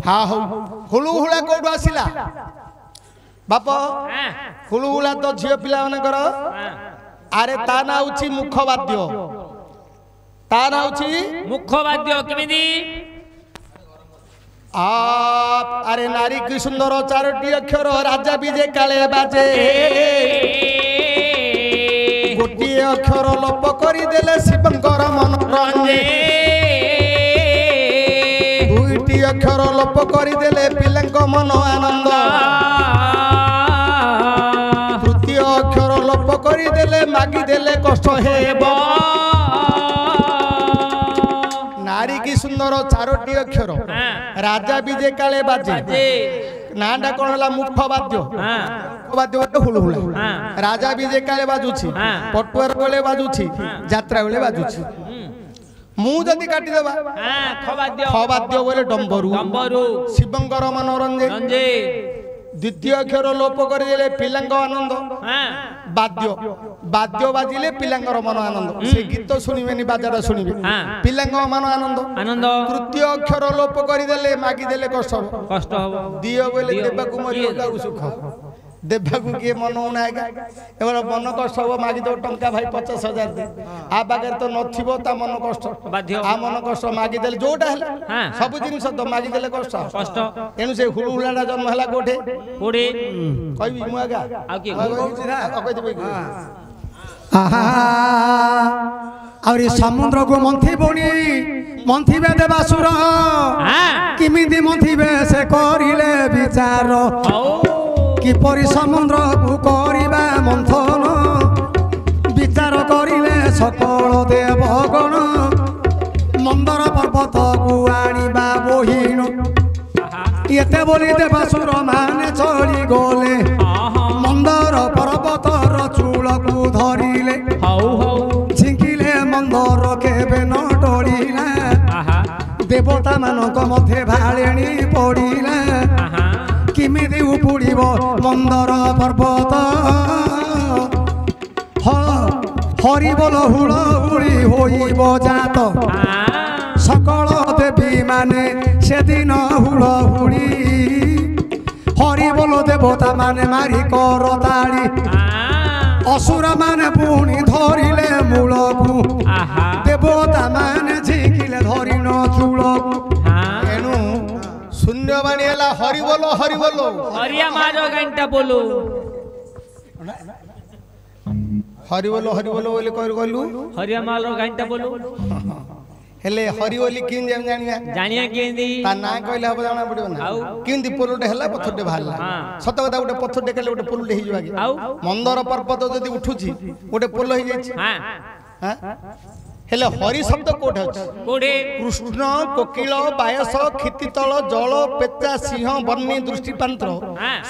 हाँ हो हुलु hula code आसिला बाप हुलु हुला तो झियो पिला मानकर अरे ता ना उची मुखवाद्य ता ना उची मुखवाद्य केमिदी आप अरे नारी की सुंदर चारोटी अक्षर राजा विजय काले बाजे गोटी अक्षर लोप करी देले शिवंकर मनोरंजे दुईटी अक्षर लोप करी देले पिलंक मन आनंद तृतीय अक्षर लोप करी देले मागी देले कष्ट हेबो नारी की सुंदर चारोटी अक्षर राजा विजय काले बाजे नाटा कौन है मुखवाद्य मुखवाद्य हुलु हुला राजा विजय काले बाजुछि पटुआर बेले बाजुछि यात्रा बेले बाजुछि मु जदि काटी देबा खवाद्य बोले डंबरू शिवंकर मनोरंजे द्वितीय अक्षर लोप कर देले पिलांग आनंद बाद्य बाद्य बाजिले पिलांगर मन आनंद से गीत सुनिबेनी बाजारा सुनिबे पिलांग मन आनंद आनंद तृतीय अक्षर लोप कर देले मागी देले कष्ट हो दियो बोले देबाकू मरियो का सुख देबाकू के मन उनाएगा एबर मन कष्ट हो मागी दो टंका भाई 50,000 दे आ बागे तो नथिबो ता मन कष्ट बाध्य आ मन कष्ट मागी देले जोटा हला सब जिनिस तो मागी देले कष्ट एनु से हुलु हुलाडा जन्म हला कोठे कोठे कहबी मु आगा आ की कहि देबे आहा और समुद्र को मंथिबे देवासुर किमिदी मंथिबे से करिले विचार किपरि समुद्र को करिबा मंथन विचार करिले सकल देवगण मंदर पर्वत को आनिबा बोहिण एते बोली देवासुर माने चली गले मंदर पर्वतर चूल को धरिले झिंकिले मंदर केबे न टळिला देवता मानक मध्य भाळेणी पड़िला किमिदी उपुड़िब मंदर पर्वत हरिबोल हुलहुली होइब जात सकल देवी माने सेदिन हुलहुली हरिबोल देवता माने मारी करताली असुर माने पुणी धरिले मूलकू देवता माने झिकिले धरिन चूलकू शून्यवाणी है हरि बोलो हरिया मारो घंटा बोलो हरि बोलो बोले कह गलु हरिया मारो घंटा बोलो हेले हरि बोली किन जानिया केंदी ता ना कहले हबो जाना पड़िबो ना किंदी पोलटे हला पथरटे भाला सत कथा गोटे पथरटे केले गोटे पोलटे हि जवागे मंदर पर्वत जदी उठुची गोटे पोल हि जाय हां हेले हरि शब्द कोठे कोठे कृष्ण कोकिल बायस क्षितितल जल पेचा सिंह बन्नी दृष्टिपांत्र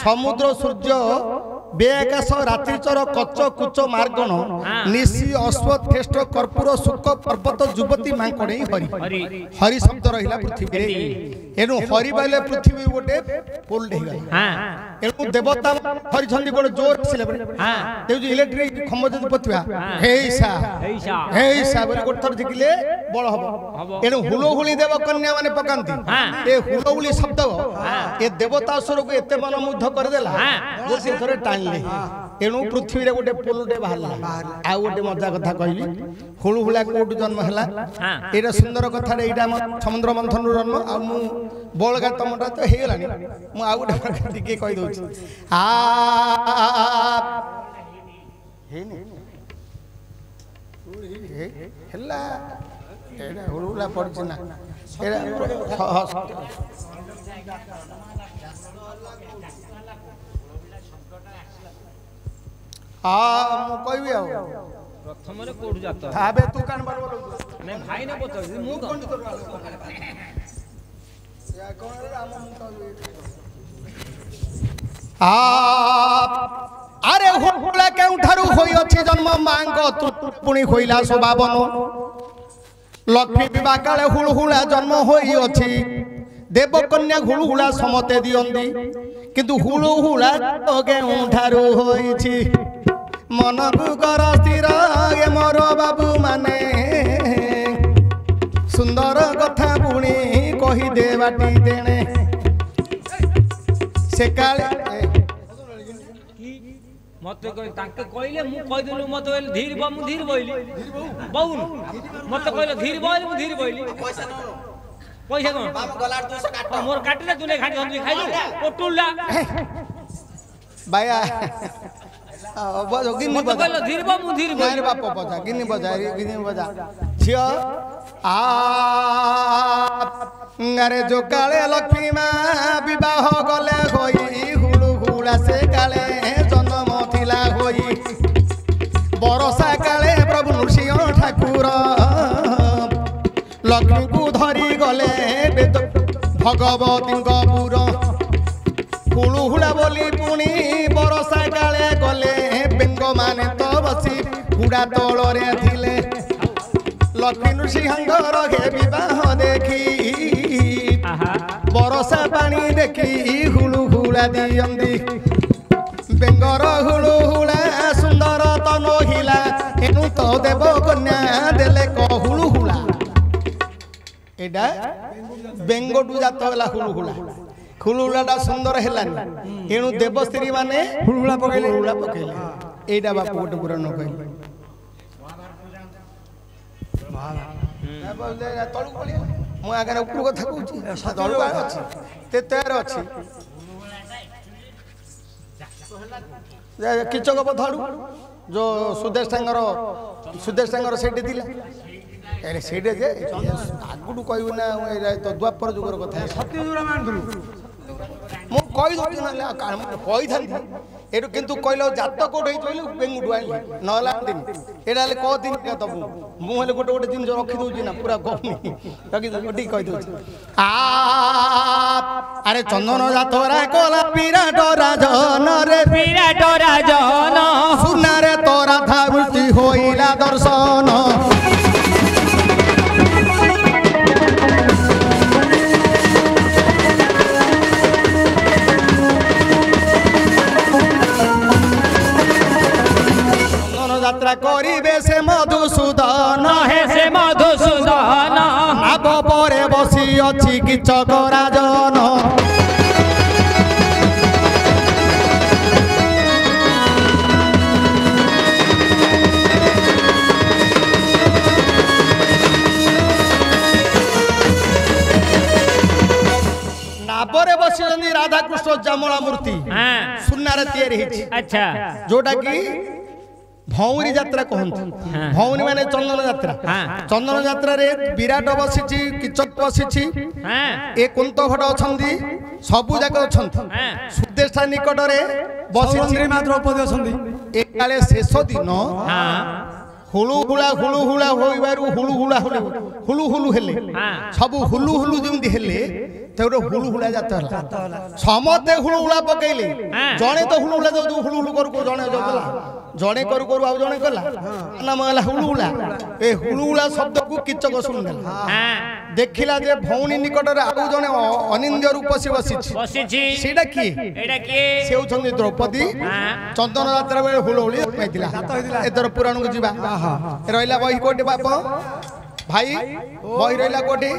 समुद्र सूर्य बेआकाश रात्रिचर कच कुच मार्गण निशी अश्वत खेष्ट कर्पूर शुक पर्वत युवती मांकड़े हरि हरि शब्द रहिला पृथ्वी एनु हरि बाले पृथ्वी गोटे पोल ढेगा एनु देवता हरि छंदी गोटे जोर सिले हां तेजु इलेक्ट्रिक खंभ जदी पथुआ हेइसा बोले गोटे थर झिकिले बळ हबो एनु हुलहुली देव कन्या माने पकांती ए हुलहुली शब्द ए देवता असुर को एते मन मुग्ध कर देला गोटे थरे एणु पृथ्वी रे गोटे पोलटे बाहर आ गोटे मजा कथा कहली हुलु हुला कोट जन्म हला एटा सुंदर कथा रे एटा समुद्र मंथन जन्म आ मु बोलगा तमटा तो हे गलानी मु आ गोटे टिके कहि दोछि आ हे ने हला एटा हुलु हुला पड़छि ना एटा मु कहबी आ प्रथम रे कोड जात थाबे तू कान बोल मैं भाई ने पतो मु कोन या कोन रे हम मु कहबी अरे हुला केउ ठारू होई अछि जन्म मांग पुणी होइला स्वभावन लक्ष्मी विवाह काले हुलहुला जन्म होई अछि देवकन्या हुलहुला समते दियंदी किंतु हुलहुला केउ ठारू होईछि मन को कर स्थिर ये मोर बाबू माने सुंदर कथा पुणी कही दे बाटी देने ସେ କାଳେ मते ताके कहले मु कह देलु मते कहले धीर बा मु धीर बोइली बहुन मते कहले धीर बोइली मु धीर बोइली पैसा कोन बाबू गलार 200 काट मोर काटले तूने खाटी हंदी खाइलु ओटुला बाया गिन्नी बजा कहले धीर बा मु धीर बोइली बाप बजा गिन्नी बजा झियो आ अरे जो काले लक्ष्मी मां विवाह गले होई हुलु हुला से काले जन्म थिला होई बरसा काले प्रभु नृसिंह ठाकुर लक्ष्मी को धरी गले भगवती पुर हुलु हुला बोली पुणी बरसा काले गले बेंग माने तो बसी हुड़ा तोलरे थिले लक्ष्मी नृसिंहर हे विवाह देखी बरसा पानी देखी हुलु हुला दियंदी बेंगर हुलु हुला सुंदर तनो हिला एनु तो देव कन्या देले कहुलु हुला एडा बेंगडु जात होला हुलु हुला हुलुहुलाटा सुंदर हेलानी एनु देव स्त्री माने हुलुहुला पकेले एडा बापू गोटे पुराण कहले तळु पळी मु आगे ऊपर कथा कहूची तळु अछि ते तयार अछि किचक पथाड़ू जो सुदेश टांगर सेठी थिला अरे सेठी जे आगुडू कहू ना तो द्वापर जुगर कथा सत्य जुरा मानथुलु मु कहि दउची ना कहि थांती एटु किंतु कहलो जात कोड होई चइलु बेंगुडू आइली नला दिन एडा ले को दिन के तबु मु हेले गोटे गोटे दिन रखि दउची ना पूरा गमी रखि गोटी कहि दउची आ अरे चंदन जातरा कोला विराट राजन रे विराट राजन सुना रे तोरा धावृति होइला दर्शन यात्रा करिबे से मधुसूदन हे से मधुसूदन नाभ परे बसी अछि किचक राजन नाभरे बसी राधा कृष्ण जमला मूर्ति सुनार तैयारी हिची अच्छा जोटा की भौरी यात्रा कहते भौरी माने चंदन यात्रा रे विराट बसी किचक बसी ए कुंत भट अछंदी सबु जाक अछंती सुदेशा निकट रे बसी मात्र उपदे अछंदी ए काले शेष दिन हुलु हुला होइबारु हुलु हेले सब हुलु जेमती हेले तेरे हुलु हुला जात हला समते हुलु हुला पकेले जणे तो हुलु हुला जो हुलु करू जणे जला जणे करू आ जणे कला नाम हला हुलु हुला ए हुलु हुला शब्द को किचक सुनला देखिला जे भौनी निकट रे आउ जणे अनिंद्य रूप से बसिछि सेडा की एडा की से होछन द्रौपदी चंदन यात्रा बेले हुलु हुली पाइतिला एतर पुराण को जीवा रहिला बही कोटे बाप भाई बही रहिला कोटे